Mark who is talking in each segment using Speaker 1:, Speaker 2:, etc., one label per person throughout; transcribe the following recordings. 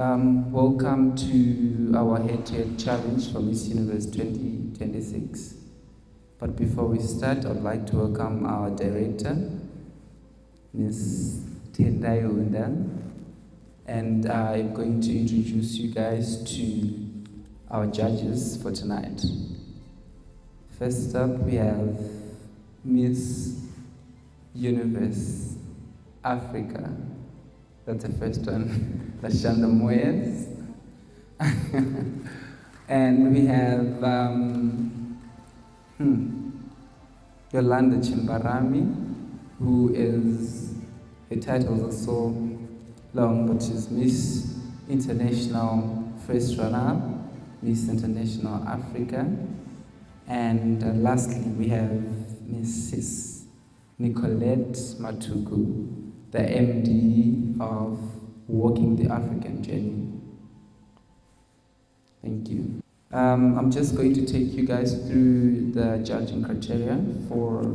Speaker 1: Welcome to our head-to-head challenge for Miss Universe 2026. But before we start, I'd like to welcome our director, Ms. Tatenda, and I'm going to introduce you guys to our judges for tonight. First up, we have Miss Universe Africa. That's the first one, Lashanda Moyes. And we have Yolanda Chimbarami, who is, her title is so long, but she's Miss International First Runner-up, Miss International Africa. And lastly, we have Mrs. Nicolette Matuku, the MD of Walking the African Journey. Thank you. I'm just going to take you guys through the judging criteria for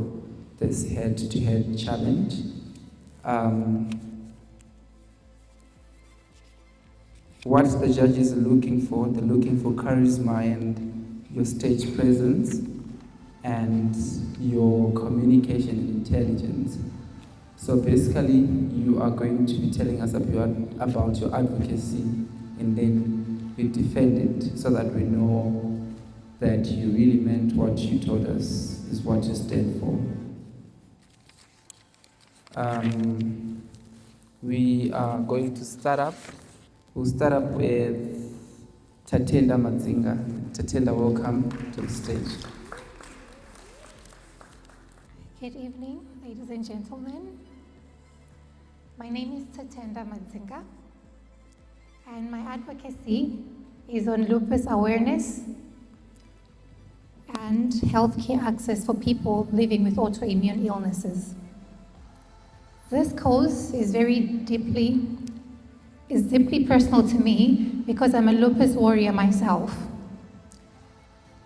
Speaker 1: this head-to-head challenge. What the judges are looking for, they're looking for charisma and your stage presence and your communication and intelligence. So basically, you are going to be telling us about your advocacy, and then we defend it so that we know that you really meant what you told us is what you stand for. We are going to start up. We'll start up with Tatenda Madzinga. Tatenda, welcome to the stage.
Speaker 2: Good evening, ladies and gentlemen. My name is Tatenda Madzinga, and my advocacy is on lupus awareness and healthcare access for people living with autoimmune illnesses. This cause is deeply personal to me because I'm a lupus warrior myself.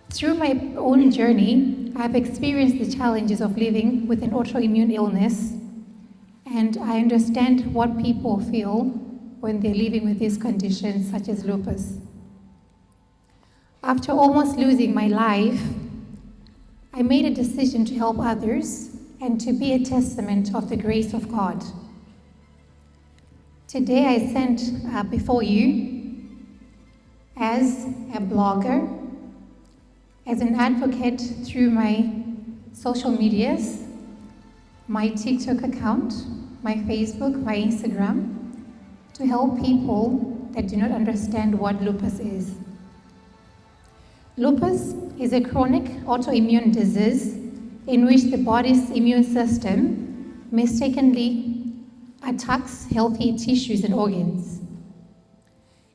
Speaker 2: Through my own journey, I've experienced the challenges of living with an autoimmune illness, and I understand what people feel when they're living with these conditions such as lupus. After almost losing my life, I made a decision to help others and to be a testament of the grace of God. Today I stand before you as a blogger, as an advocate through my social medias, my TikTok account, my Facebook, my Instagram, to help people that do not understand what lupus is. Lupus is a chronic autoimmune disease in which the body's immune system mistakenly attacks healthy tissues and organs.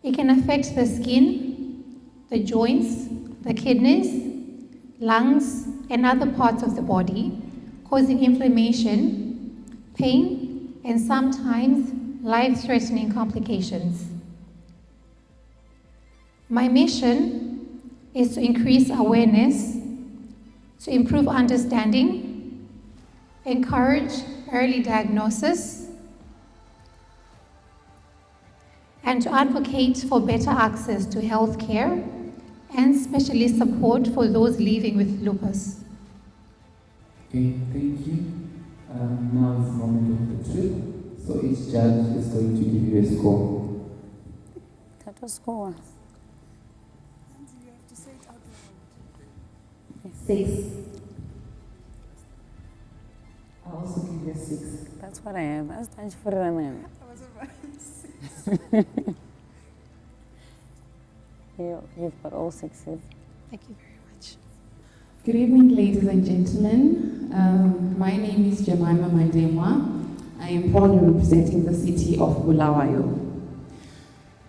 Speaker 2: It can affect the skin, the joints, the kidneys, lungs, and other parts of the body, causing inflammation, pain, and sometimes life-threatening complications. My mission is to increase awareness, to improve understanding, encourage early diagnosis, and to advocate for better access to healthcare and specialist support for those living with lupus.
Speaker 1: Okay, thank you. Now is the moment of the truth. So each judge is going to give you a score.
Speaker 3: That was score.
Speaker 4: You have to say it out loud.
Speaker 5: 6. I'll also give you a 6.
Speaker 3: That's what I have. That's time for running.
Speaker 4: I was about 6.
Speaker 3: You've got all 6s.
Speaker 2: Thank you very much.
Speaker 5: Good evening, ladies and gentlemen. My name is Jemima Mandemwa. I am proudly representing the city of Bulawayo.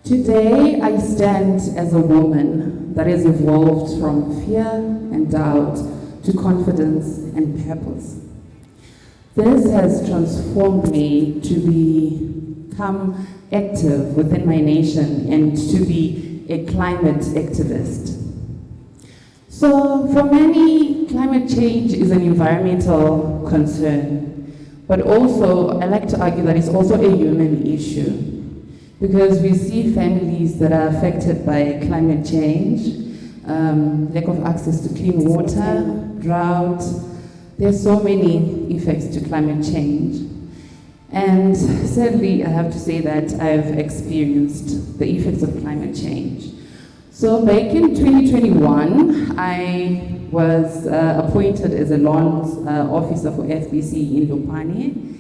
Speaker 5: Today, I stand as a woman that has evolved from fear and doubt to confidence and purpose. This has transformed me to become active within my nation and to be a climate activist. So for many, climate change is an environmental concern, but also I like to argue that it's also a human issue. because we see families that are affected by climate change, lack of access to clean water, drought. There's so many effects to climate change. And sadly, I have to say that I've experienced the effects of climate change. So back in 2021, I was appointed as a loans officer for FBC in Lupane.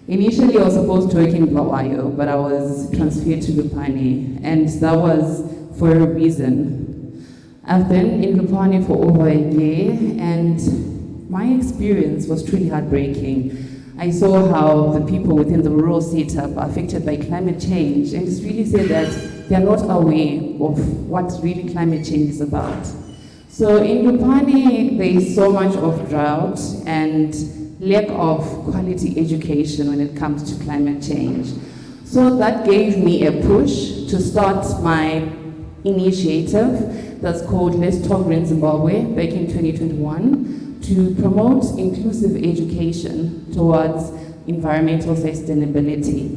Speaker 5: Initially, I was supposed to work in Bulawayo, but I was transferred to Lupane, and that was for a reason. I've been in Lupane for over a year, and my experience was truly heartbreaking. I saw how the people within the rural setup are affected by climate change, and it's really said that they are not aware of what really climate change is about. So in Lupane, there is so much of drought and lack of quality education when it comes to climate change. So that gave me a push to start my initiative that's called Let's Talk Green Zimbabwe back in 2021 to promote inclusive education towards environmental sustainability.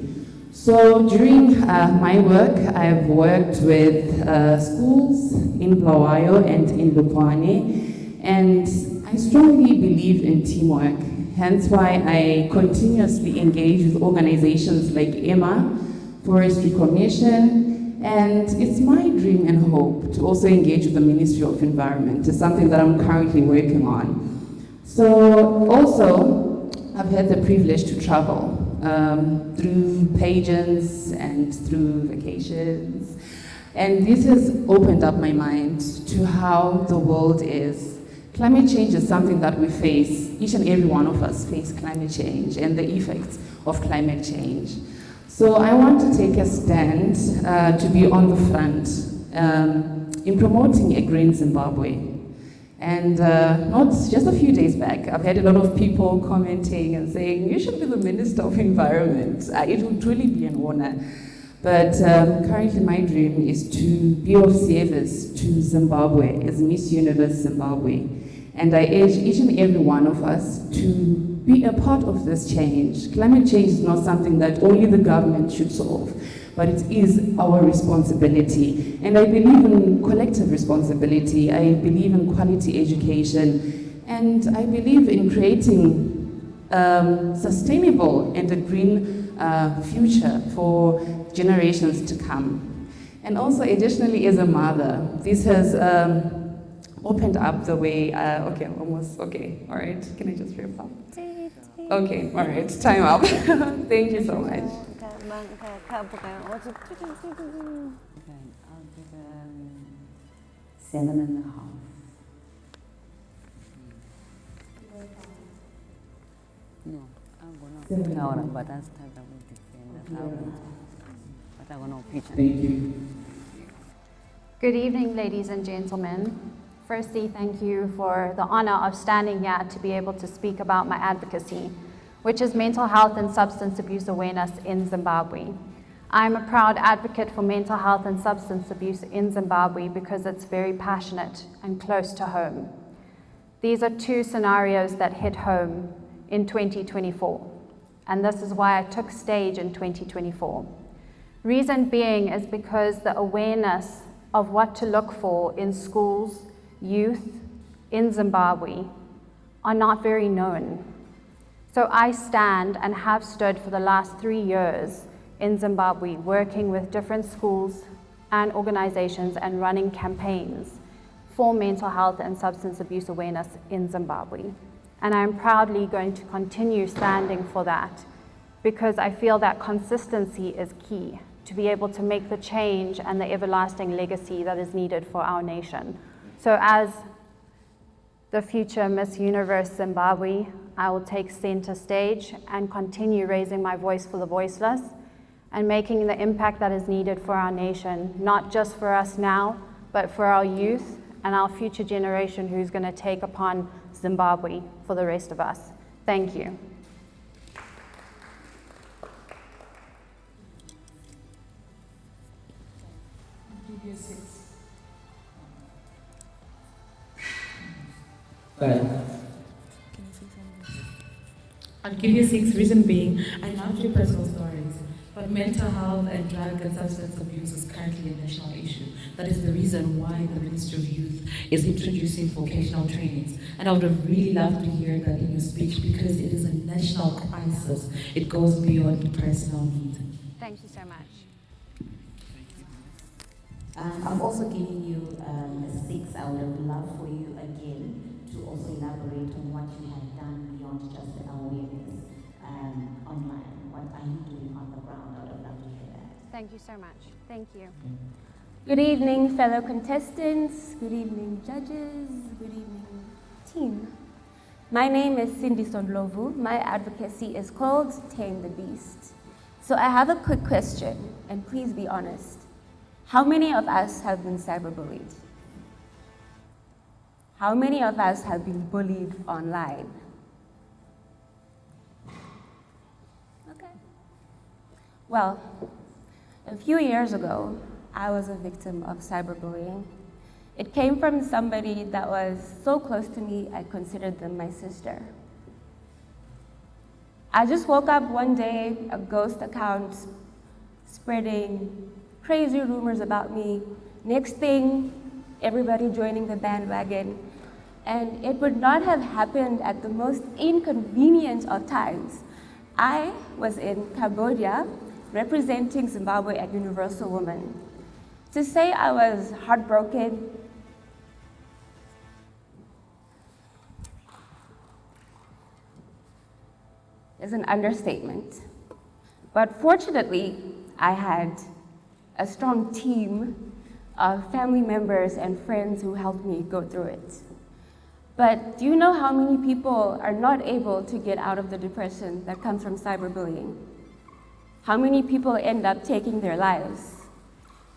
Speaker 5: So during my work, I've worked with schools in Bulawayo and in Lupane, and I strongly believe in teamwork. Hence why I continuously engage with organizations like EMA, Forestry Commission, and it's my dream and hope to also engage with the Ministry of Environment. It's something that I'm currently working on. So also, I've had the privilege to travel through pageants and through vacations. And this has opened up my mind to how the world is. Climate change is something that we face. Each and every one of us face climate change and the effects of climate change. So I want to take a stand to be on the front in promoting a green Zimbabwe. And not just a few days back, I've had a lot of people commenting and saying, you should be the Minister of Environment. It would truly be an honor. But currently my dream is to be of service to Zimbabwe as Miss Universe Zimbabwe. And I urge each and every one of us to be a part of this change. Climate change is not something that only the government should solve, but it is our responsibility. And I believe in collective responsibility. I believe in quality education. And I believe in creating sustainable and a green future for generations to come. And also, additionally, as a mother, this has opened up the way, all right, can I just wrap up? Okay, all right, time up. Thank you so much.
Speaker 3: I'll give 7.5. No, I'm gonna but I start with defend. But I'm gonna pitch.
Speaker 5: Thank you.
Speaker 6: Good evening, ladies and gentlemen. Firstly, thank you for the honor of standing here to be able to speak about my advocacy, which is mental health and substance abuse awareness in Zimbabwe. I'm a proud advocate for mental health and substance abuse in Zimbabwe because it's very passionate and close to home. These are two scenarios that hit home in 2024, and this is why I took stage in 2024. Reason being is because the awareness of what to look for in schools, youth in Zimbabwe are not very known. So I stand and have stood for the last 3 years in Zimbabwe, working with different schools and organizations and running campaigns for mental health and substance abuse awareness in Zimbabwe. And I'm proudly going to continue standing for that because I feel that consistency is key to be able to make the change and the everlasting legacy that is needed for our nation. So as the future Miss Universe Zimbabwe, I will take center stage and continue raising my voice for the voiceless and making the impact that is needed for our nation, not just for us now, but for our youth and our future generation who's going to take upon Zimbabwe for the rest of us. Thank you.
Speaker 7: I'll give you 6, reason being, I love your personal stories. But mental health and drug and substance abuse is currently a national issue. That is the reason why the Ministry of Youth is introducing vocational trainings. And I would have really loved to hear that in your speech because it is a national crisis. It goes beyond personal need.
Speaker 6: Thank you so much.
Speaker 8: I'm also giving you a 6. I would have loved for you again to also elaborate on what you have done beyond just the awareness online. What are you doing on the ground? I would have loved to hear that.
Speaker 6: Thank you so much. Thank you.
Speaker 9: Good evening, fellow contestants. Good evening, judges. Good evening, team. My name is Sindiso Ndhlovu. My advocacy is called Tame the Beast. So I have a quick question, and please be honest. How many of us have been cyberbullied? How many of us have been bullied online? Okay. Well, a few years ago, I was a victim of cyberbullying. It came from somebody that was so close to me, I considered them my sister. I just woke up one day, a ghost account spreading crazy rumors about me. Next thing, everybody joining the bandwagon. And it would not have happened at the most inconvenient of times. I was in Cambodia representing Zimbabwe at Universal Women. To say I was heartbroken is an understatement. But fortunately, I had a strong team of family members and friends who helped me go through it. But do you know how many people are not able to get out of the depression that comes from cyberbullying? How many people end up taking their lives?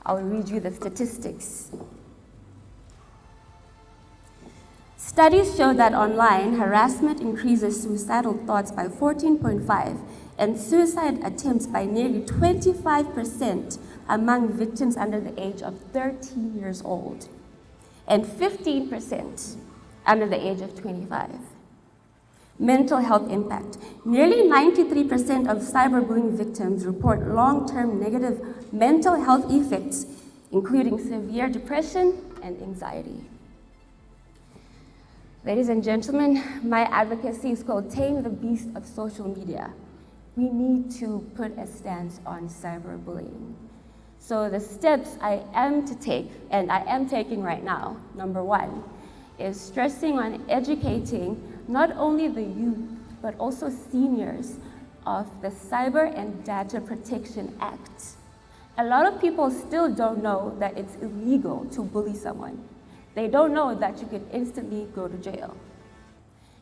Speaker 9: I'll read you the statistics. Studies show that online harassment increases suicidal thoughts by 14.5 and suicide attempts by nearly 25% among victims under the age of 13 years old, and 15% under the age of 25. Mental health impact. Nearly 93% of cyberbullying victims report long-term negative mental health effects, including severe depression and anxiety. Ladies and gentlemen, my advocacy is called Tame the Beast of Social Media. We need to put a stance on cyberbullying. So the steps I am to take, and I am taking right now, number 1, is stressing on educating not only the youth, but also seniors of the Cyber and Data Protection Act. A lot of people still don't know that it's illegal to bully someone. They don't know that you could instantly go to jail.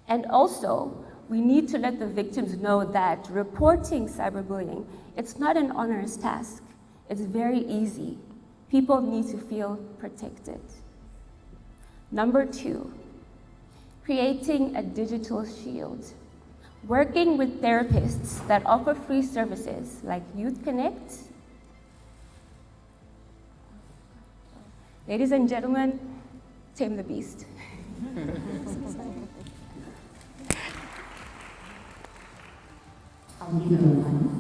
Speaker 9: And also, we need to let the victims know that reporting cyberbullying, it's not an onerous task. It's very easy. People need to feel protected. Number 2, creating a digital shield. Working with therapists that offer free services like Youth Connect. Ladies and gentlemen, tame the beast.
Speaker 8: I'll give you the time.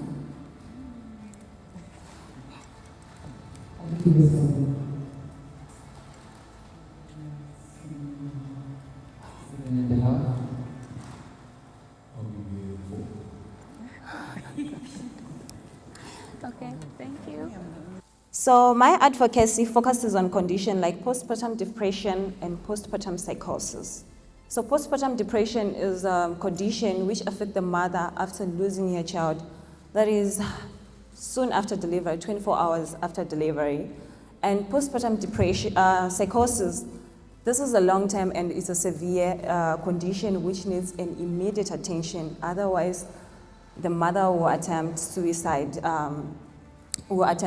Speaker 9: Okay, thank you.
Speaker 10: So my advocacy focuses on conditions like postpartum depression and postpartum psychosis. So postpartum depression is a condition which affects the mother after losing her child. That is soon after delivery, 24 hours after delivery. And postpartum depression, psychosis, this is a long-term and it's a severe condition which needs an immediate attention. Otherwise, the mother will attempt suicide. To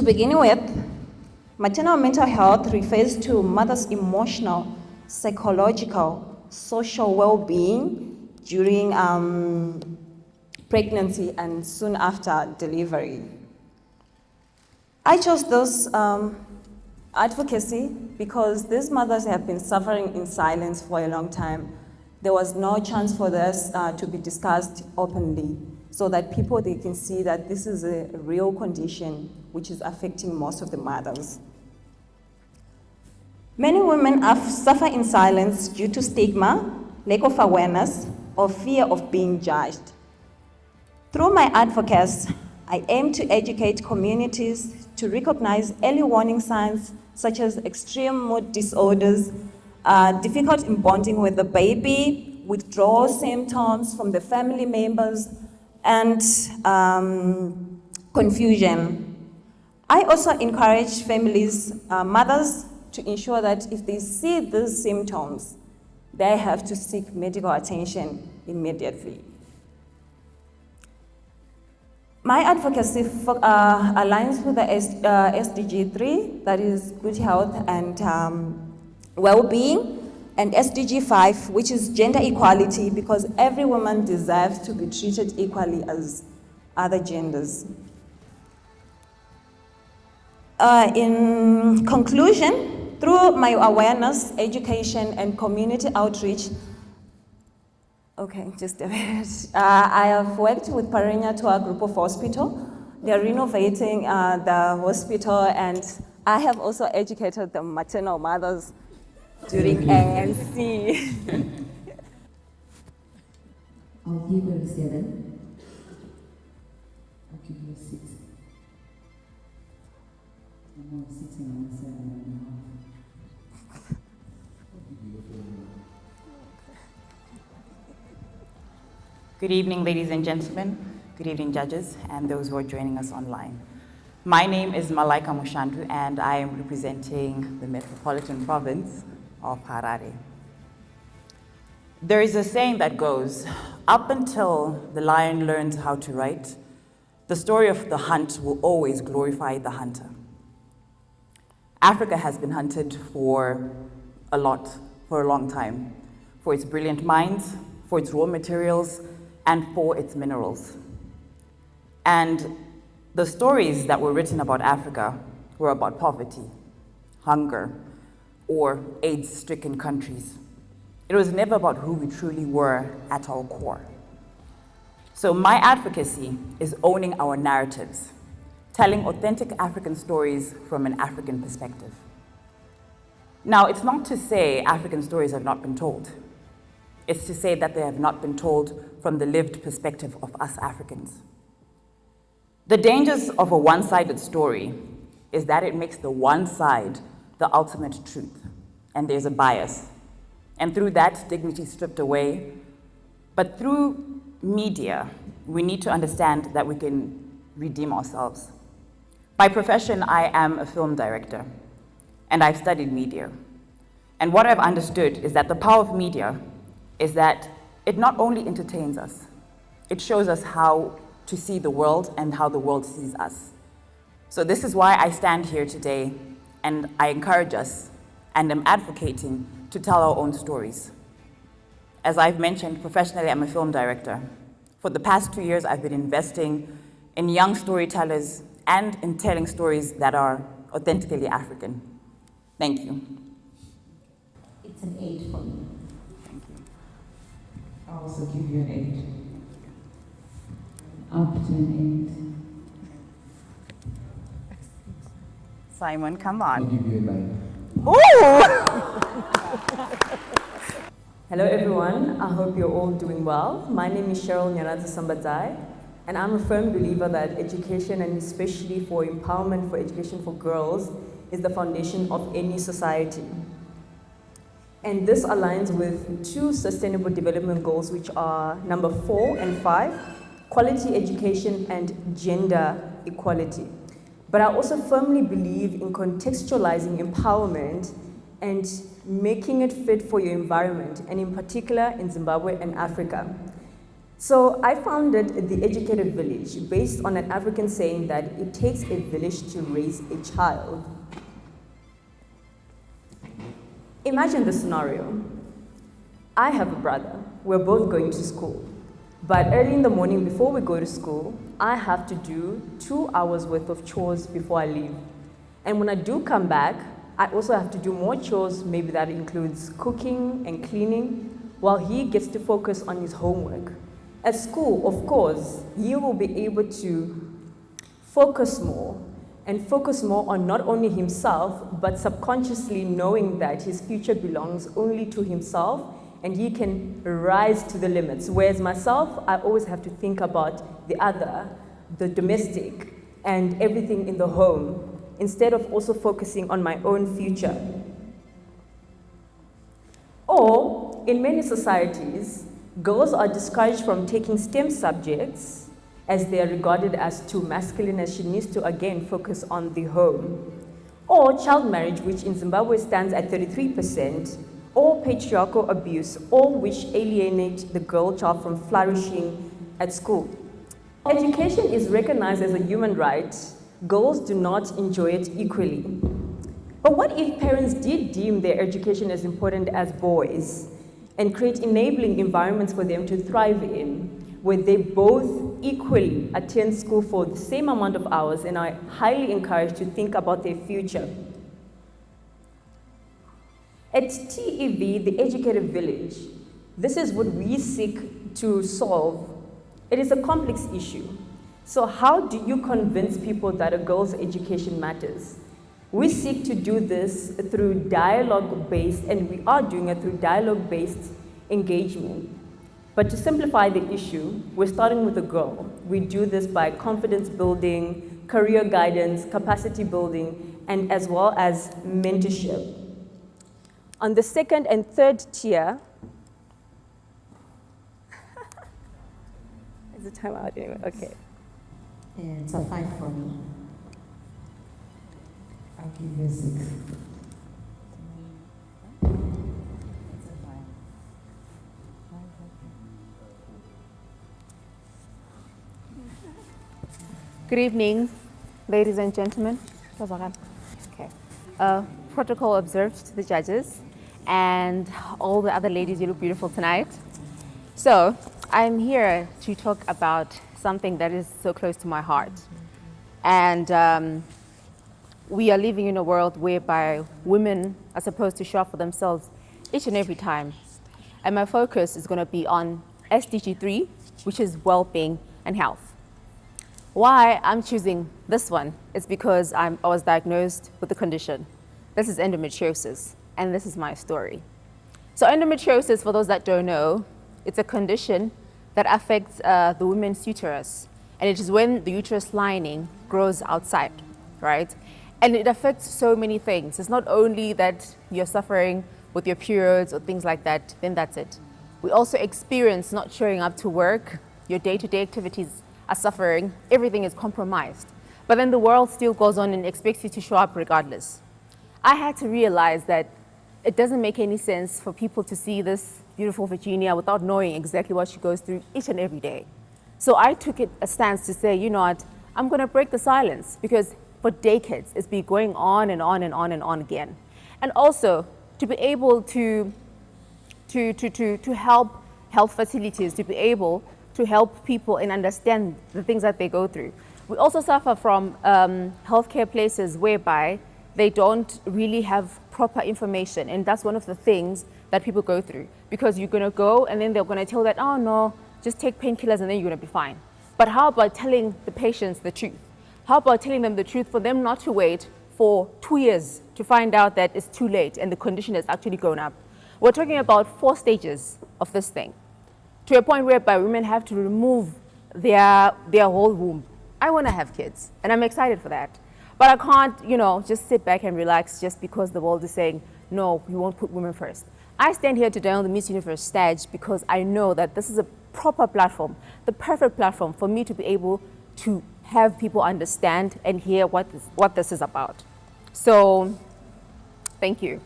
Speaker 10: begin with, maternal mental health refers to mother's emotional, psychological, social well-being during pregnancy and soon after delivery. I chose this advocacy because these mothers have been suffering in silence for a long time. there was no chance for this to be discussed openly so that people, they can see that this is a real condition which is affecting most of the mothers. Many women suffer in silence due to stigma, lack of awareness, or fear of being judged. Through my advocacy, I aim to educate communities to recognize early warning signs such as extreme mood disorders, difficult in bonding with the baby, withdrawal symptoms from the family members, and confusion. I also encourage families, mothers, to ensure that if they see these symptoms, they have to seek medical attention immediately. My advocacy aligns with the SDG 3, that is good health and well-being, and SDG 5, which is gender equality, because every woman deserves to be treated equally as other genders. In conclusion, through my awareness, education, and community outreach, just a minute. I have worked with Parenya to a group of hospital. They're renovating the hospital, and I have also educated the maternal mothers during ANC.
Speaker 11: I'll give you a 7. I'll give you a 6. I'm sitting on a 7.5.
Speaker 12: Good evening, ladies and gentlemen. Good evening, judges, and those who are joining us online. My name is Malaika Mushandu, and I am representing the Metropolitan Province of Harare. There is a saying that goes, up until the lion learns how to write, the story of the hunt will always glorify the hunter. Africa has been hunted for a long time, for its brilliant minds, for its raw materials, and for its minerals. And the stories that were written about Africa were about poverty, hunger, or AIDS-stricken countries. It was never about who we truly were at our core. So my advocacy is owning our narratives, telling authentic African stories from an African perspective. Now, it's not to say African stories have not been told. It's to say that they have not been told from the lived perspective of us Africans. The dangers of a one-sided story is that it makes the one side the ultimate truth, and there's a bias. And through that, dignity is stripped away. But through media, we need to understand that we can redeem ourselves. By profession, I am a film director, and I've studied media. And what I've understood is that the power of media is that it not only entertains us, it shows us how to see the world and how the world sees us. So this is why I stand here today, and I encourage us, and am advocating to tell our own stories. As I've mentioned, professionally, I'm a film director. For the past 2 years, I've been investing in young storytellers and in telling stories that are authentically African. Thank you.
Speaker 8: It's an 8 for me.
Speaker 11: I'll also give you an 8. Up to an 8.
Speaker 12: Simon, come on.
Speaker 13: I'll give you a 9.
Speaker 14: Hello everyone, I hope you're all doing well. My name is Cheryl Samadai, and I'm a firm believer that education, and especially for empowerment for education for girls, is the foundation of any society. And this aligns with 2 sustainable development goals, which are number 4 and 5, quality education and gender equality. But I also firmly believe in contextualizing empowerment and making it fit for your environment, and in particular in Zimbabwe and Africa. So I founded the Educated Village based on an African saying that it takes a village to raise a child. Imagine this scenario. I have a brother. We're both going to school. But early in the morning before we go to school, I have to do 2 hours worth of chores before I leave. And when I do come back, I also have to do more chores. Maybe that includes cooking and cleaning, while he gets to focus on his homework. At school, of course, he will be able to focus more on not only himself, but subconsciously knowing that his future belongs only to himself and he can rise to the limits. Whereas myself, I always have to think about the other, the domestic, and everything in the home, instead of also focusing on my own future. Or, in many societies, girls are discouraged from taking STEM subjects as they are regarded as too masculine, as she needs to again focus on the home. Or child marriage, which in Zimbabwe stands at 33%, or patriarchal abuse, all which alienate the girl child from flourishing at school. Education is recognized as a human right. Girls do not enjoy it equally. But what if parents did deem their education as important as boys and create enabling environments for them to thrive in, where they both equally attend school for the same amount of hours and are highly encouraged to think about their future? At TEV, the Educated Village, this is what we seek to solve. It is a complex issue. So how do you convince people that a girl's education matters? We seek to do this through dialogue-based, and we are doing it through dialogue-based engagement. But to simplify the issue, we're starting with the girl. We do this by confidence building, career guidance, capacity building, and as well as mentorship. On the second and third tier, is the time out anyway? Okay.
Speaker 11: It's a 5 for me. I'll give you a 6.
Speaker 13: Good evening, ladies and gentlemen. Okay. Protocol observed to the judges and all the other ladies, you look beautiful tonight. So I'm here to talk about something that is so close to my heart. And we are living in a world whereby women are supposed to show up for themselves each and every time. And my focus is going to be on SDG 3, which is well-being and health. Why I'm choosing this one is because I was diagnosed with the condition. This is endometriosis, and this is my story. So endometriosis, for those that don't know, it's a condition that affects the woman's uterus. And it is when the uterus lining grows outside, right? And it affects so many things. It's not only that you're suffering with your periods or things like that, then that's it. We also experience not showing up to work, your day-to-day activities are suffering, everything is compromised. But then the world still goes on and expects you to show up regardless. I had to realize that it doesn't make any sense for people to see this beautiful Virginia without knowing exactly what she goes through each and every day. So I took it a stance to say, you know what, I'm gonna break the silence, because for decades it's been going on and on and on and on again. And also to be able to help health facilities, to be able to help people and understand the things that they go through. We also suffer from healthcare places whereby they don't really have proper information, and that's one of the things that people go through, because you're gonna go and then they're gonna tell that, oh no, just take painkillers and then you're gonna be fine. But how about telling the patients the truth? How about telling them the truth for them not to wait for 2 years to find out that it's too late and the condition has actually grown up? We're talking about 4 stages of this thing, to a point whereby women have to remove their whole womb. I wanna have kids, and I'm excited for that. But I can't, you know, just sit back and relax just because the world is saying, no, we won't put women first. I stand here today on the Miss Universe stage because I know that this is a proper platform, the perfect platform for me to be able to have people understand and hear what this is about. So, thank you.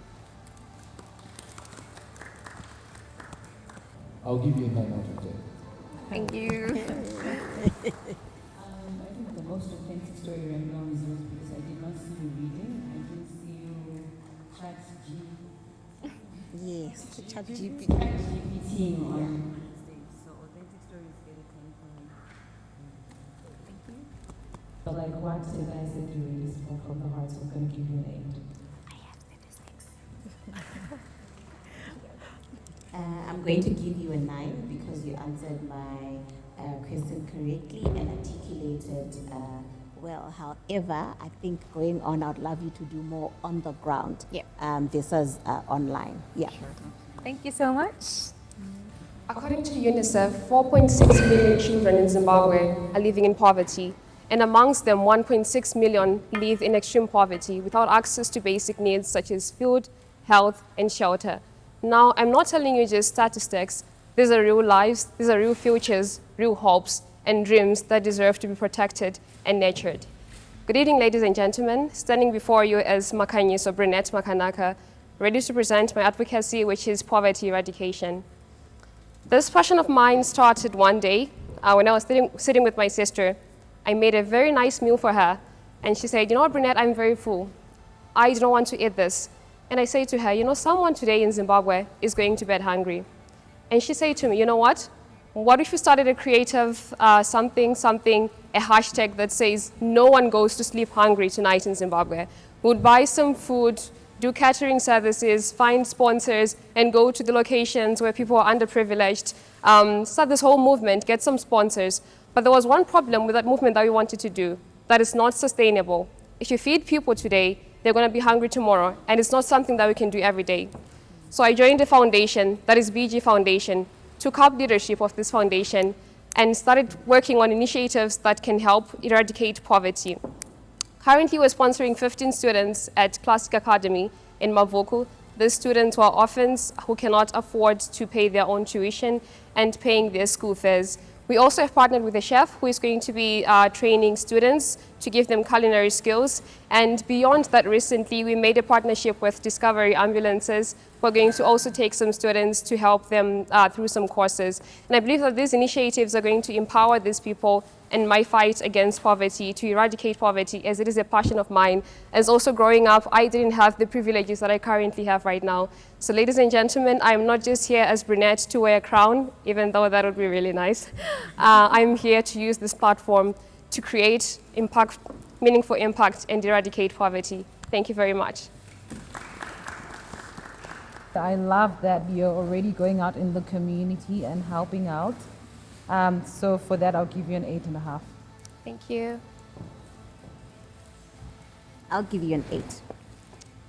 Speaker 15: I'll give you a 9 out of 10.
Speaker 13: Thank you.
Speaker 11: I think the most authentic story right now is yours, because I did not see you reading. I didn't see you chat
Speaker 16: Yes, chat GPT.
Speaker 11: on
Speaker 3: stage. So authentic stories get a 10 for me. Thank you.
Speaker 11: But like what the guys that you really spoke from the heart, so I'm going to give you an 8.
Speaker 8: I'm going to give you a 9 because you answered my question correctly and articulated well. However, I think going on, I'd love you to do more on the ground versus online. Yeah.
Speaker 13: Sure. Thank you so much.
Speaker 15: According to UNICEF, 4.6 million children in Zimbabwe are living in poverty, and amongst them, 1.6 million live in extreme poverty without access to basic needs such as food, health, and shelter. Now, I'm not telling you just statistics. These are real lives, these are real futures, real hopes, and dreams that deserve to be protected and nurtured. Good evening, ladies and gentlemen. Standing before you is Makanyiso, Brunette Makanaka, ready to present my advocacy, which is poverty eradication. This passion of mine started one day when I was sitting with my sister. I made a very nice meal for her, and she said, you know what, Brunette, I'm very full. I don't want to eat this. And I say to her, you know, someone today in Zimbabwe is going to bed hungry. And she said to me, you know what? What if you started a creative something, a hashtag that says, no one goes to sleep hungry tonight in Zimbabwe. We would buy some food, do catering services, find sponsors, and go to the locations where people are underprivileged, start this whole movement, get some sponsors. But there was one problem with that movement that we wanted to do, that is not sustainable. If you feed people today, they're going to be hungry tomorrow, and it's not something that we can do every day. So I joined a foundation, that is BG Foundation, took up leadership of this foundation, and started working on initiatives that can help eradicate poverty. Currently, we're sponsoring 15 students at Classic Academy in Mavuku. These students were orphans who cannot afford to pay their own tuition and paying their school fares. We also have partnered with a chef who is going to be training students to give them culinary skills. And beyond that, recently, we made a partnership with Discovery Ambulances. We're going to also take some students to help them through some courses. And I believe that these initiatives are going to empower these people in my fight against poverty, to eradicate poverty, as it is a passion of mine. As also growing up, I didn't have the privileges that I currently have right now. So ladies and gentlemen, I'm not just here as Brunette to wear a crown, even though that would be really nice. I'm here to use this platform to create impact, meaningful impact, and eradicate poverty. Thank you very much.
Speaker 16: I love that you're already going out in the community and helping out. So for that, I'll give you an 8.5.
Speaker 15: Thank you.
Speaker 8: I'll give you an 8.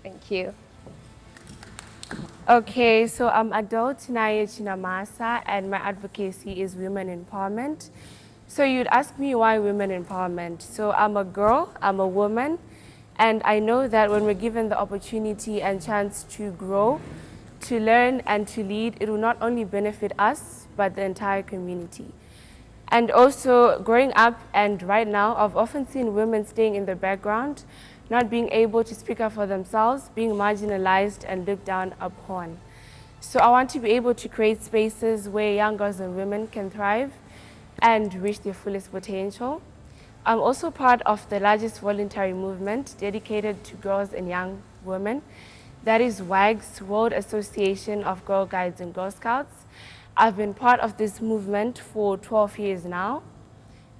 Speaker 15: Thank you.
Speaker 9: Okay, so I'm Adelle Chinamasa, and my advocacy is women empowerment. So you'd ask me why women empowerment. So I'm a girl, I'm a woman, and I know that when we're given the opportunity and chance to grow, to learn and to lead, it will not only benefit us, but the entire community. And also growing up and right now, I've often seen women staying in the background, not being able to speak up for themselves, being marginalized and looked down upon. So I want to be able to create spaces where young girls and women can thrive and reach their fullest potential. I'm also part of the largest voluntary movement dedicated to girls and young women. That is WAG's, World Association of Girl Guides and Girl Scouts. I've been part of this movement for 12 years now,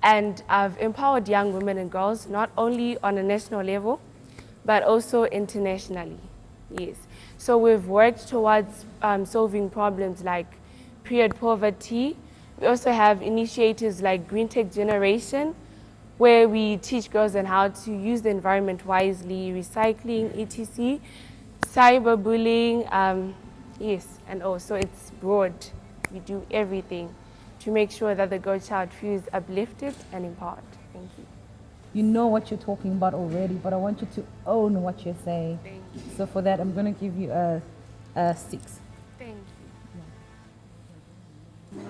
Speaker 9: and I've empowered young women and girls not only on a national level, but also internationally. Yes. So we've worked towards solving problems like period poverty. We also have initiatives like Green Tech Generation, where we teach girls on how to use the environment wisely, recycling, etc., cyberbullying, yes, and also it's broad. We do everything to make sure that the girl child feels uplifted and empowered. Thank you.
Speaker 16: You know what you're talking about already, but I want you to own what you're saying.
Speaker 9: Thank you.
Speaker 16: So for that, I'm going to give you a 6.
Speaker 9: Thank you.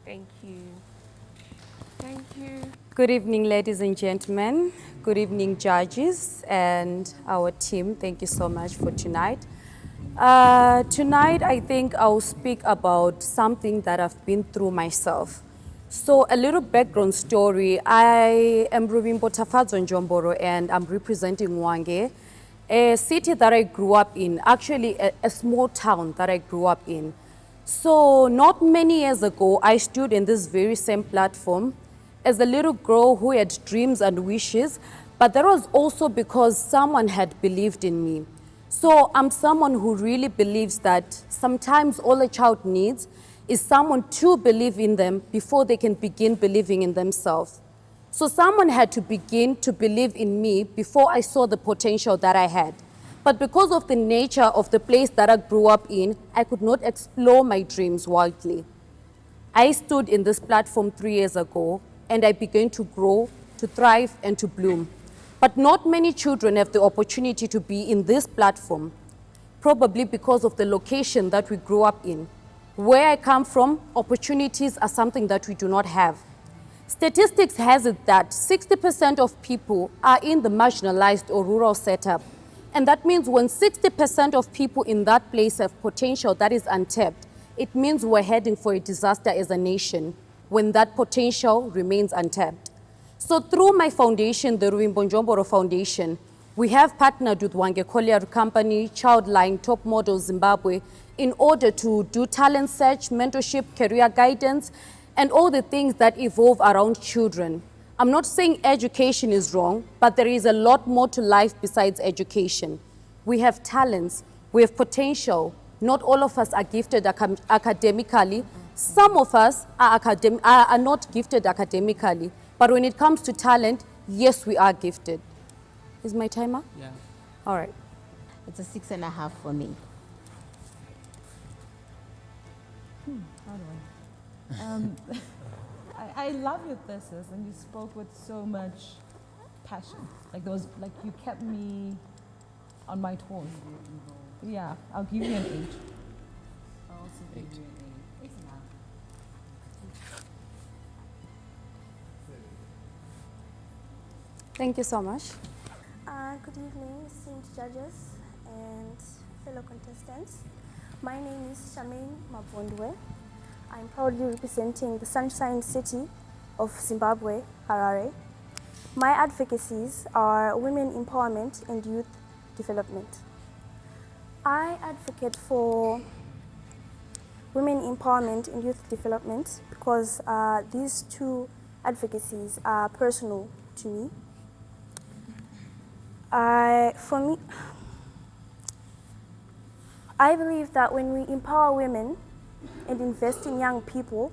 Speaker 9: Thank you. Thank you.
Speaker 17: Good evening, ladies and gentlemen. Good evening, judges and our team. Thank you so much for tonight. Tonight, I think I'll speak about something that I've been through myself. So a little background story. I am Ruvimbo Njomboro, and I'm representing Mwange, a city that I grew up in, actually a small town that I grew up in. So not many years ago, I stood in this very same platform as a little girl who had dreams and wishes, but that was also because someone had believed in me. So I'm someone who really believes that sometimes all a child needs is someone to believe in them before they can begin believing in themselves. So someone had to begin to believe in me before I saw the potential that I had. But because of the nature of the place that I grew up in, I could not explore my dreams widely. I stood in this platform 3 years ago, and I began to grow, to thrive, and to bloom. But not many children have the opportunity to be in this platform, probably because of the location that we grew up in. Where I come from, opportunities are something that we do not have. Statistics has it that 60% of people are in the marginalized or rural setup. And that means when 60% of people in that place have potential that is untapped, it means we're heading for a disaster as a nation when that potential remains untapped. So through my foundation, the Ruvimbo Njomboro Foundation, we have partnered with Wange Collier Company, Childline, Top Model Zimbabwe, in order to do talent search, mentorship, career guidance, and all the things that evolve around children. I'm not saying education is wrong, but there is a lot more to life besides education. We have talents, we have potential. Not all of us are gifted academically. Some of us are not gifted academically, but when it comes to talent, yes, we are gifted. Is my timer?
Speaker 18: Yeah.
Speaker 17: All right.
Speaker 8: It's a 6.5 for me.
Speaker 16: How do I love your thesis, and you spoke with so much passion. Like there was, like you kept me on my toes. Yeah, I'll give you an 8.
Speaker 11: I'll also give you an 8. It's enough.
Speaker 17: Thank you so much.
Speaker 19: Good evening, esteemed judges and fellow contestants. My name is Charmaine Mabvundwe. I'm proudly representing the Sunshine City of Zimbabwe, Harare. My advocacies are women empowerment and youth development. I advocate for women empowerment and youth development because these two advocacies are personal to me. For me, I believe that when we empower women and invest in young people,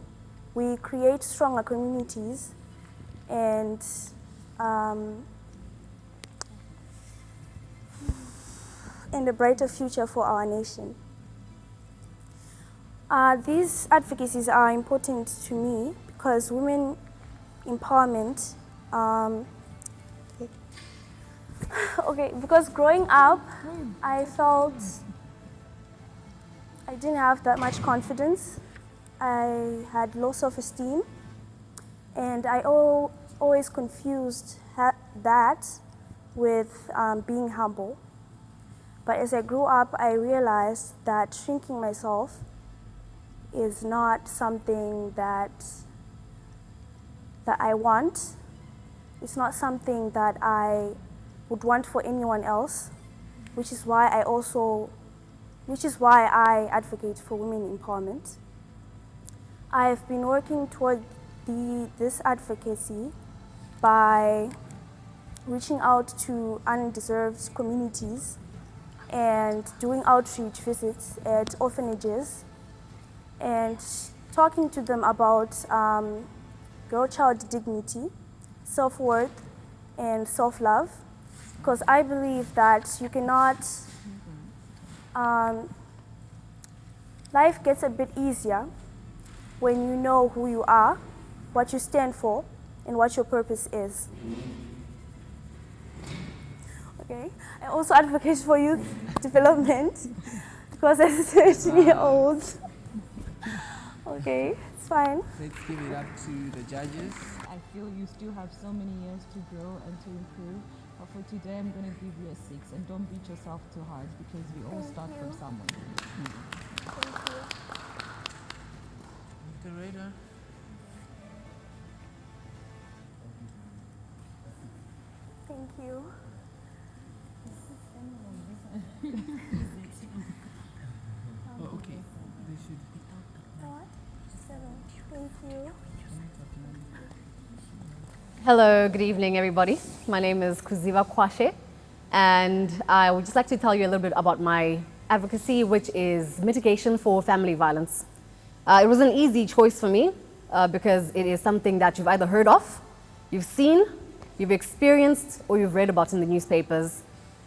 Speaker 19: we create stronger communities and a brighter future for our nation. These advocacies are important to me because women empowerment, because growing up, I felt I didn't have that much confidence. I had low self-esteem, and I always confused that with being humble. But as I grew up, I realized that shrinking myself is not something that I want. It's not something that I would want for anyone else, which is why I advocate for women empowerment. I've been working toward this advocacy by reaching out to undeserved communities and doing outreach visits at orphanages and talking to them about girl-child dignity, self-worth, and self-love. Because I believe that you cannot, life gets a bit easier when you know who you are, what you stand for, and what your purpose is. Okay. I also advocate for youth development because as a 13-year-old. Okay, it's fine.
Speaker 18: Let's give it up to the judges.
Speaker 16: I feel you still have so many years to grow and to improve. But for today, I'm going to give you a 6. And don't beat yourself too hard because we all start from somewhere.
Speaker 18: Moderator.
Speaker 19: Thank you.
Speaker 18: Oh, okay. They should be
Speaker 19: What? 7. Thank you.
Speaker 20: Hello, good evening everybody. My name is Kuziva Quasher And I would just like to tell you a little bit about my advocacy, which is mitigation for family violence. It was an easy choice for me because it is something that you've either heard of, you've seen, you've experienced, or you've read about in the newspapers.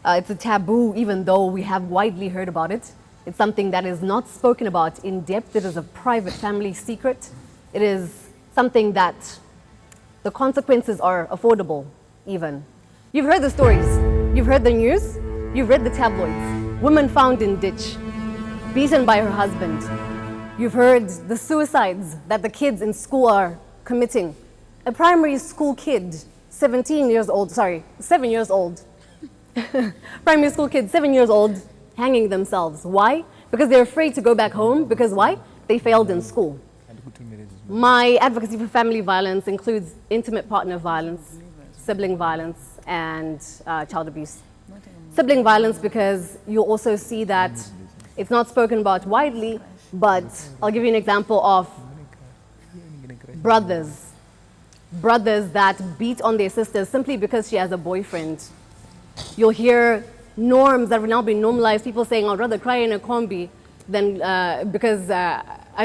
Speaker 20: It's a taboo, even though we have widely heard about it. It's something that is not spoken about in depth. It is a private family secret. It is something that the consequences are affordable, even. You've heard the stories. You've heard the news. You've read the tabloids. Woman found in ditch, beaten by her husband. You've heard the suicides that the kids in school are committing. A primary school kid, 7 years old. Primary school kid, 7 years old, hanging themselves. Why? Because they're afraid to go back home. Because why? They failed in school. My advocacy for family violence includes intimate partner violence, sibling violence, and child abuse. Sibling violence because you'll also see that it's not spoken about widely, but I'll give you an example of brothers that beat on their sisters simply because she has a boyfriend. You'll hear norms that have now been normalized, people saying, I'd rather cry in a combi than, I'd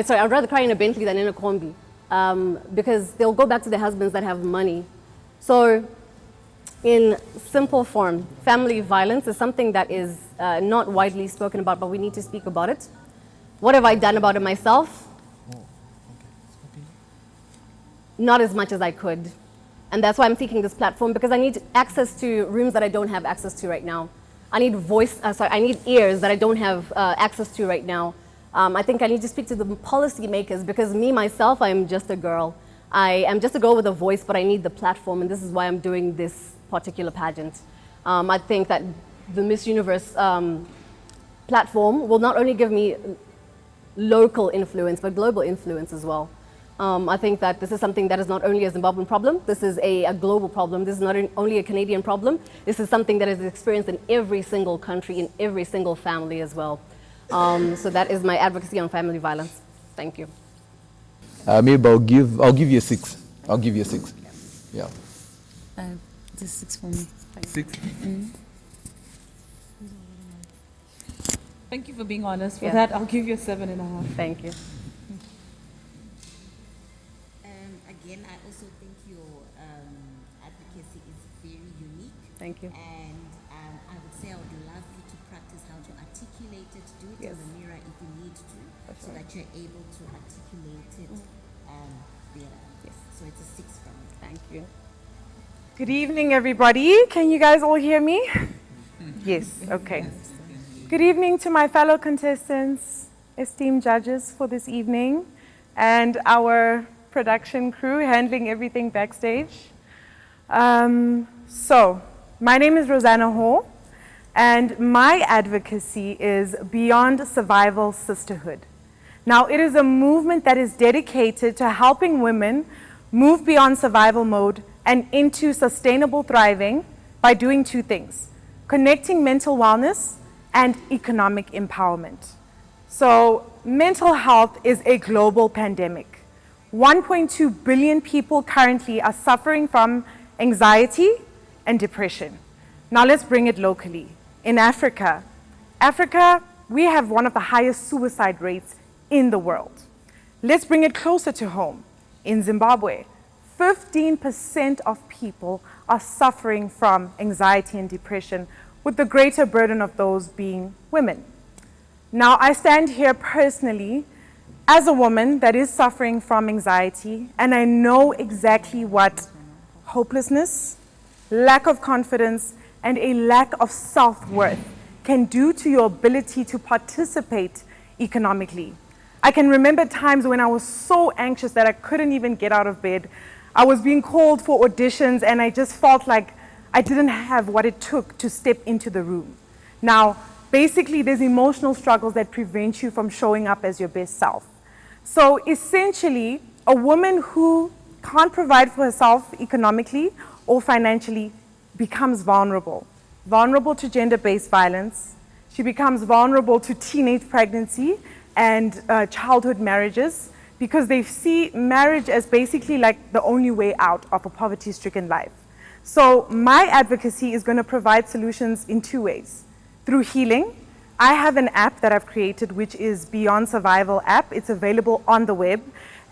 Speaker 20: rather cry in a Bentley than in a combi, because they'll go back to their husbands that have money. So in simple form, family violence is something that is not widely spoken about, but we need to speak about it. What have I done about it myself? Not as much as I could. And that's why I'm seeking this platform, because I need access to rooms that I don't have access to right now. I need I need ears that I don't have access to right now. I think I need to speak to the policy makers, because me, myself, I am just a girl. I am just a girl with a voice, but I need the platform, and this is why I'm doing this particular pageant. I think that the Miss Universe platform will not only give me local influence, but global influence as well. I think that this is something that is not only a Zimbabwean problem, this is a global problem. This is not only a Canadian problem, this is something that is experienced in every single country, in every single family as well. So that is my advocacy on family violence. Thank you.
Speaker 21: Maybe I'll give you a 6. I'll give you a 6. Yeah.
Speaker 3: It's a 6 for me.
Speaker 21: 6?
Speaker 16: Thank you for being honest. For
Speaker 20: Yeah.
Speaker 16: that, I'll give you a 7.5.
Speaker 20: Thank you.
Speaker 8: Again, I also think your advocacy is very unique.
Speaker 20: Thank you.
Speaker 8: And I would say I would love you to practice how to articulate it. Do it
Speaker 20: Yes.
Speaker 8: in the mirror if you need to, so that you're able to articulate it better.
Speaker 20: Yes.
Speaker 8: So it's a 6 from me.
Speaker 20: Thank you.
Speaker 22: Good evening, everybody. Can you guys all hear me? Yes, okay. Good evening to my fellow contestants, esteemed judges for this evening, and our production crew handling everything backstage. So, my name is Rosanna Hall, and my advocacy is Beyond Survival Sisterhood. Now, it is a movement that is dedicated to helping women move beyond survival mode and into sustainable thriving by doing 2 things: connecting mental wellness and economic empowerment. So, mental health is a global pandemic. 1.2 billion people currently are suffering from anxiety and depression. Now let's bring it locally. In Africa, we have one of the highest suicide rates in the world. Let's bring it closer to home. In Zimbabwe, 15% of people are suffering from anxiety and depression, with the greater burden of those being women. Now, I stand here personally as a woman that is suffering from anxiety, and I know exactly what hopelessness, lack of confidence, and a lack of self-worth can do to your ability to participate economically. I can remember times when I was so anxious that I couldn't even get out of bed. I was being called for auditions, and I just felt like I didn't have what it took to step into the room. Now, basically, there's emotional struggles that prevent you from showing up as your best self. So essentially, a woman who can't provide for herself economically or financially becomes vulnerable. Vulnerable to gender-based violence. She becomes vulnerable to teenage pregnancy and childhood marriages, because they see marriage as basically like the only way out of a poverty-stricken life. So my advocacy is going to provide solutions in two ways. Through healing, I have an app that I've created which is Beyond Survival app. It's available on the web,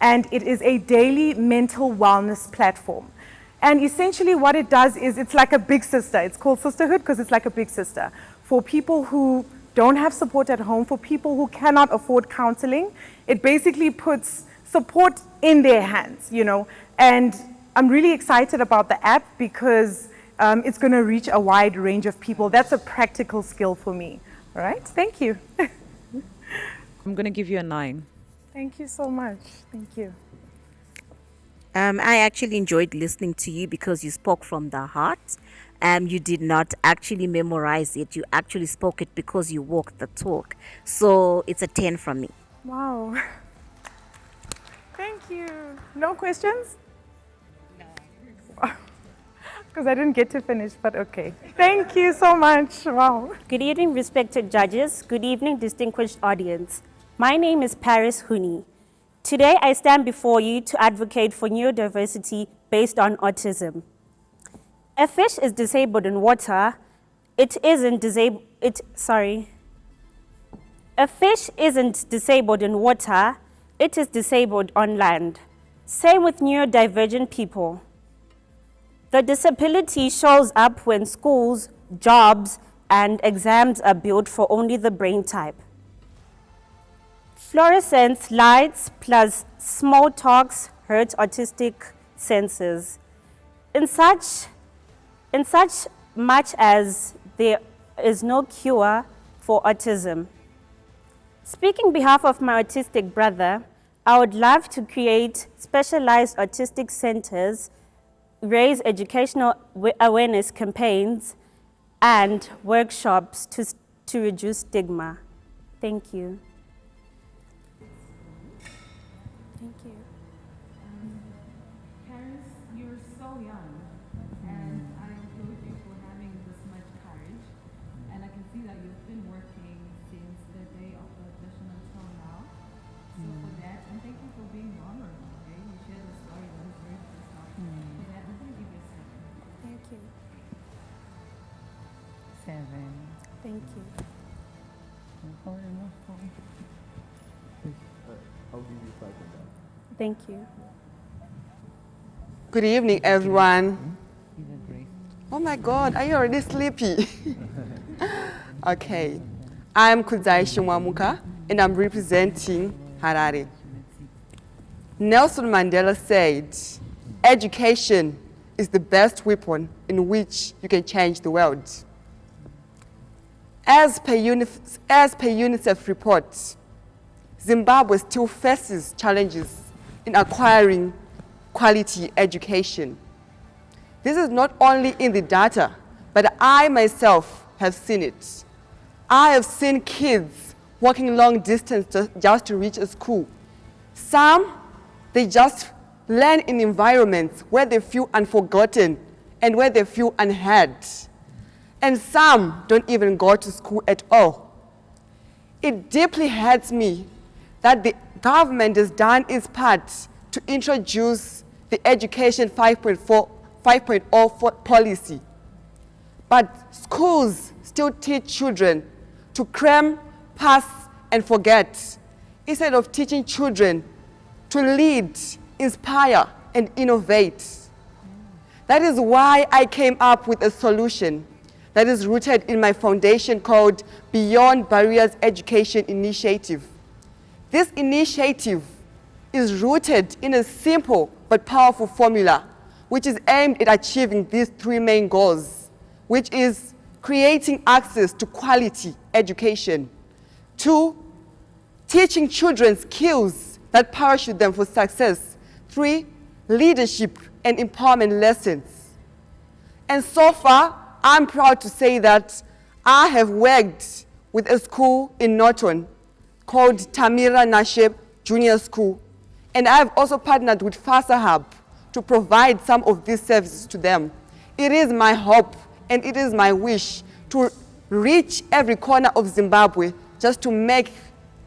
Speaker 22: and it is a daily mental wellness platform. And essentially what it does is it's like a big sister. It's called Sisterhood because it's like a big sister. For people who don't have support at home, for people who cannot afford counseling, it basically puts support in their hands, you know. And I'm really excited about the app because it's going to reach a wide range of people. That's a practical skill for me. All right, thank you.
Speaker 1: I'm going to give you a 9.
Speaker 22: Thank you so much. Thank you.
Speaker 4: I actually enjoyed listening to you because you spoke from the heart. You did not actually memorize it. You actually spoke it because you walked the talk. So it's a 10 from me.
Speaker 22: Wow. Thank you. No questions? No. Because I didn't get to finish, but okay. Thank you so much. Wow.
Speaker 23: Good evening, respected judges. Good evening, distinguished audience. My name is Paris Huni. Today, I stand before you to advocate for neurodiversity based on autism. A fish is disabled in water. A fish isn't disabled in water. It is disabled on land. Same with neurodivergent people. The disability shows up when schools, jobs, and exams are built for only the brain type. Fluorescent lights plus small talks hurt autistic senses. In such much as there is no cure for autism. Speaking on behalf of my autistic brother, I would love to create specialized autistic centers, raise educational awareness campaigns, and workshops to reduce stigma. Thank you. Thank you.
Speaker 11: Paris, you're so young, and I applaud you for having this much courage. And I can see that you've been working since the day of the audition until now. So for that, and thank you for being vulnerable. Okay, you shared a story that was very personal. For that, I'm going to give you a 7.
Speaker 23: Thank you.
Speaker 3: 7.
Speaker 23: Thank you.
Speaker 21: I'll give you 5 on that.
Speaker 23: Thank you.
Speaker 24: Good evening, everyone. Oh my God, are you already sleepy? Okay, I'm Shinwamuka, and I'm representing Harare. Nelson Mandela said, education is the best weapon in which you can change the world. As per UNICEF report, Zimbabwe still faces challenges in acquiring quality education. This is not only in the data, but I myself have seen it. I have seen kids walking long distance just to reach a school. Some, they just learn in environments where they feel unforgotten and where they feel unheard. And some don't even go to school at all. It deeply hurts me that the government has done its part to introduce the Education 5.0 policy. But schools still teach children to cram, pass, and forget, instead of teaching children to lead, inspire, and innovate. That is why I came up with a solution that is rooted in my foundation called Beyond Barriers Education Initiative. This initiative is rooted in a simple but powerful formula, which is aimed at achieving these 3 main goals, which is creating access to quality education. 2, teaching children skills that parachute them for success. 3, leadership and empowerment lessons. And so far, I'm proud to say that I have worked with a school in Norton called Tamira Nasheb Junior School, and I have also partnered with FASA Hub to provide some of these services to them. It is my hope and it is my wish to reach every corner of Zimbabwe just to make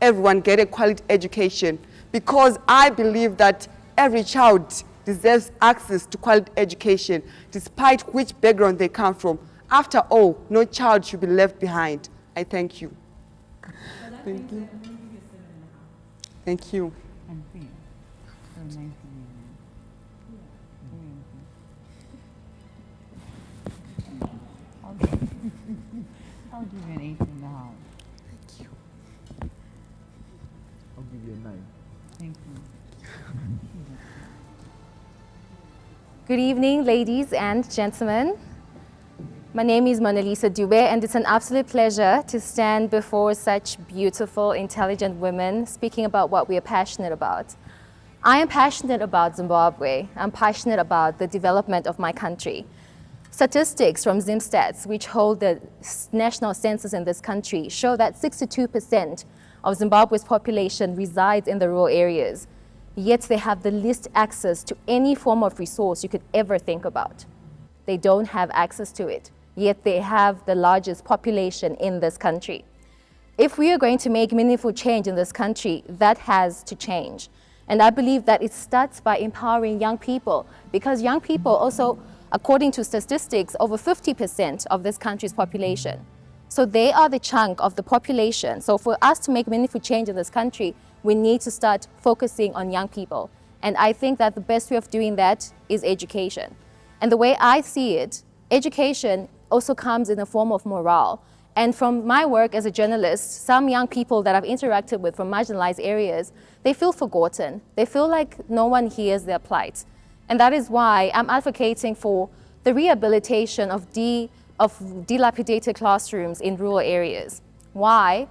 Speaker 24: everyone get a quality education, because I believe that every child deserves access to quality education, despite which background they come from. After all, no child should be left behind. I thank you. Thank you. Thank you.
Speaker 3: I'll give you an 8 and a half.
Speaker 24: Thank you.
Speaker 21: I'll give you a 9.
Speaker 3: Thank you.
Speaker 2: Good evening, ladies and gentlemen. My name is Monaisa Dubet, and it's an absolute pleasure to stand before such beautiful, intelligent women speaking about what we are passionate about. I am passionate about Zimbabwe. I'm passionate about the development of my country. Statistics from Zimstats, which hold the national census in this country, show that 62% of Zimbabwe's population resides in the rural areas, yet they have the least access to any form of resource you could ever think about. They don't have access to it, yet they have the largest population in this country. If we are going to make meaningful change in this country, that has to change. And I believe that it starts by empowering young people, because young people also, according to statistics, over 50% of this country's population. So they are the chunk of the population. So for us to make meaningful change in this country, we need to start focusing on young people. And I think that the best way of doing that is education. And the way I see it, education also comes in the form of morale. And from my work as a journalist, some young people that I've interacted with from marginalized areas, they feel forgotten. They feel like no one hears their plight. And that is why I'm advocating for the rehabilitation of dilapidated classrooms in rural areas. Why?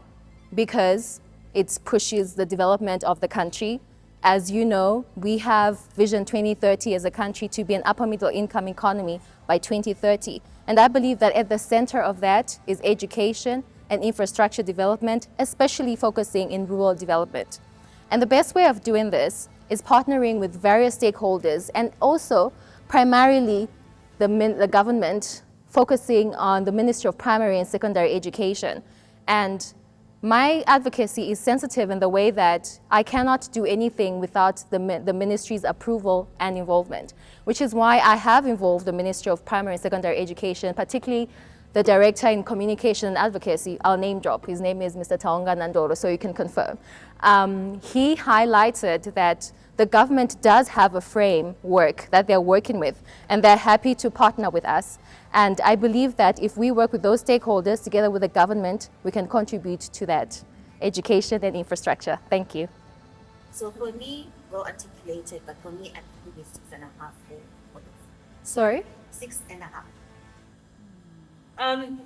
Speaker 2: Because it pushes the development of the country. As you know, we have Vision 2030 as a country to be an upper middle income economy by 2030. And I believe that at the center of that is education and infrastructure development, especially focusing in rural development. And the best way of doing this is partnering with various stakeholders, and also primarily the government, focusing on the Ministry of Primary and Secondary Education. And my advocacy is sensitive in the way that I cannot do anything without the ministry's approval and involvement, which is why I have involved the Ministry of Primary and Secondary Education, particularly the Director in Communication and Advocacy. I'll name drop. His name is Mr. Taonga Nandoro, so you can confirm. He highlighted that the government does have a framework that they're working with, and they're happy to partner with us. And I believe that if we work with those stakeholders together with the government, we can contribute to that education and infrastructure. Thank you.
Speaker 4: So for me, well articulated, but for me, I think it's 6.5.
Speaker 2: Sorry?
Speaker 4: 6.5.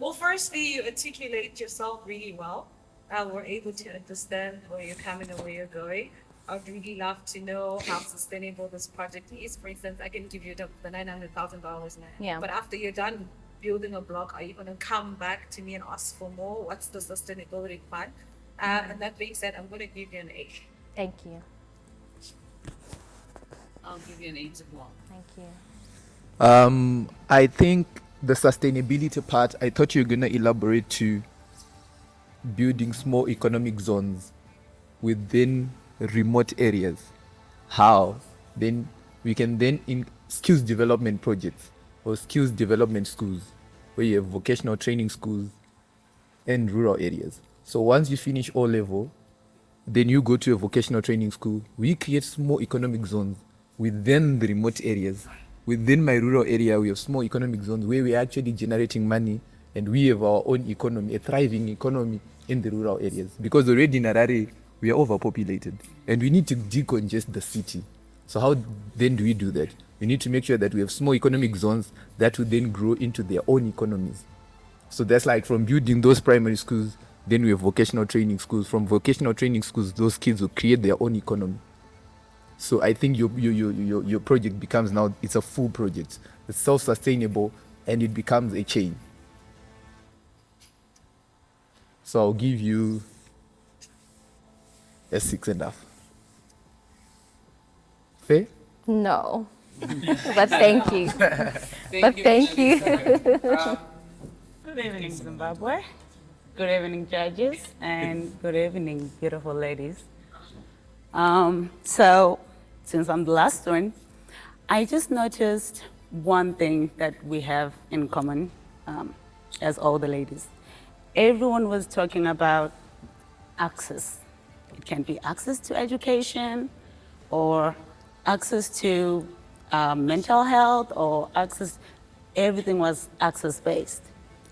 Speaker 5: Well, firstly, you articulate yourself really well. We're able to understand where you're coming and where you're going. I'd really love to know how sustainable this project is. For instance, I can give you the $900,000 now.
Speaker 2: Yeah.
Speaker 5: But after you're done building a block, are you going to come back to me and ask for more? What's the sustainability plan? And that being said, I'm going to give you an 8.
Speaker 2: Thank you.
Speaker 3: I'll give you an 8 as well.
Speaker 2: Thank you.
Speaker 21: I think the sustainability part, I thought you were going to elaborate to building small economic zones within remote areas. How? Then we can then in skills development projects or skills development schools, where you have vocational training schools in rural areas. So once you finish O level, then you go to a vocational training school. We create small economic zones within the remote areas. Within my rural area, we have small economic zones where we are actually generating money, and we have our own economy, a thriving economy in the rural areas. Because already in Harare, we are overpopulated, and we need to decongest the city. So how then do we do that? We need to make sure that we have small economic zones that will then grow into their own economies. So that's like from building those primary schools, then we have vocational training schools. From vocational training schools, those kids will create their own economy. So I think your project becomes now, it's a full project. It's self-sustainable, and it becomes a chain. So I'll give you a 6.5. Fair?
Speaker 2: No. But thank you. Thank you.
Speaker 6: Good evening, Zimbabwe. Good evening, judges, and good evening, beautiful ladies. So, since I'm the last one, I just noticed one thing that we have in common as all the ladies. Everyone was talking about access. It can be access to education or access to mental health or access, everything was access-based.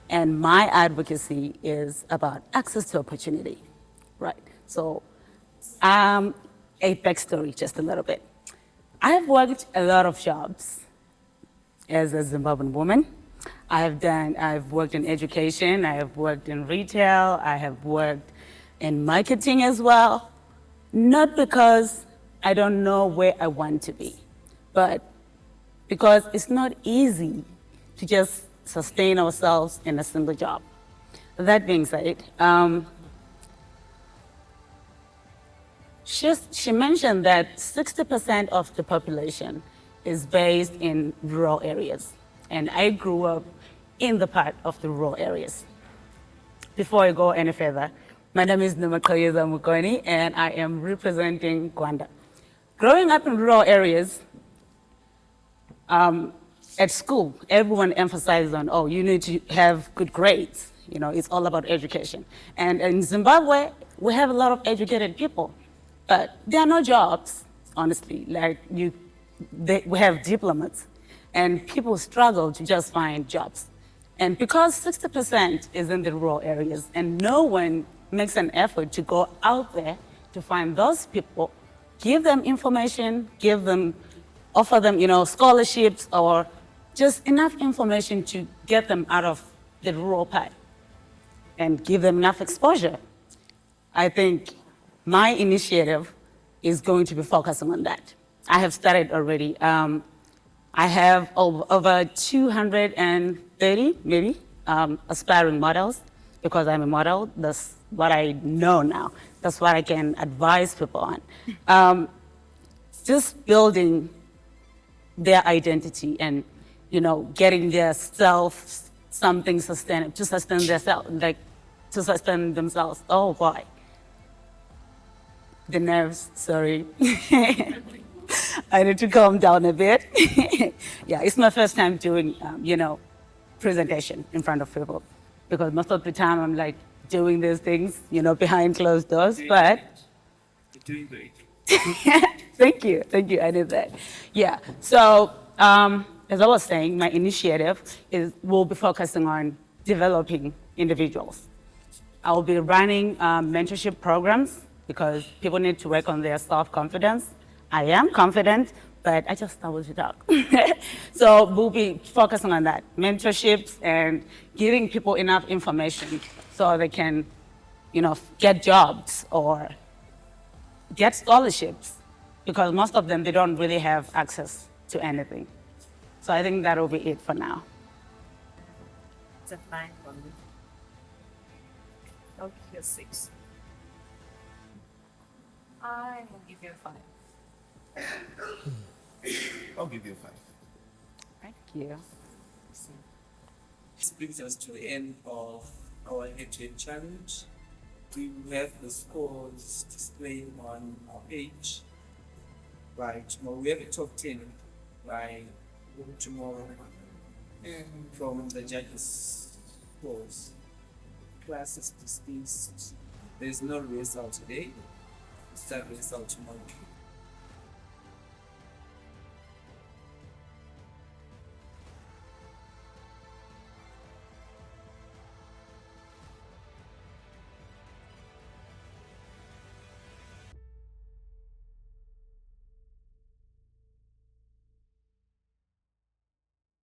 Speaker 6: And my advocacy is about access to opportunity, right? So a backstory, just a little bit. I've worked a lot of jobs as a Zimbabwean woman. I've worked in education, I have worked in retail, I have worked in marketing as well. Not because I don't know where I want to be, but because it's not easy to just sustain ourselves in a single job. That being said, she mentioned that 60% of the population is based in rural areas. And I grew up in the part of the rural areas. Before I go any further, my name is Nomaqhikiza, and I am representing Gwanda. Growing up in rural areas, at school, everyone emphasizes on, oh, you need to have good grades. You know, it's all about education. And in Zimbabwe, we have a lot of educated people, but there are no jobs, honestly. Like we have diplomas, and people struggle to just find jobs. And because 60% is in the rural areas, and no one makes an effort to go out there to find those people, give them information, offer them, scholarships or just enough information to get them out of the rural part and give them enough exposure. I think my initiative is going to be focusing on that. I have started already. I have over 230, maybe, aspiring models, because I'm a model. That's what I know now. That's what I can advise people on. Just building their identity and, getting their self something sustainable, to sustain themselves, to sustain themselves. Oh boy. The nerves, sorry. I need to calm down a bit. Yeah, it's my first time doing, presentation in front of people, because most of the time I'm like doing these things, behind closed doors, but.
Speaker 7: You're doing great.
Speaker 6: Thank you, I did that. Yeah, so as I was saying, my initiative will be focusing on developing individuals. I will be running mentorship programs because people need to work on their self-confidence. I am confident, but I just started to talk. So we'll be focusing on that, mentorships and giving people enough information so they can, get jobs or get scholarships, because most of them, they don't really have access to anything. So I think that'll be it for now.
Speaker 5: It's a 9 for me. I'll give you a 6. I will give you a 5.
Speaker 7: I'll give you a 5.
Speaker 6: Thank you.
Speaker 7: This brings us to the end of our head-to-head challenge. We have the scores displayed on our page by tomorrow. We have a top 10 by tomorrow from the judges' scores. Class is dismissed. There's no result today. Start result tomorrow.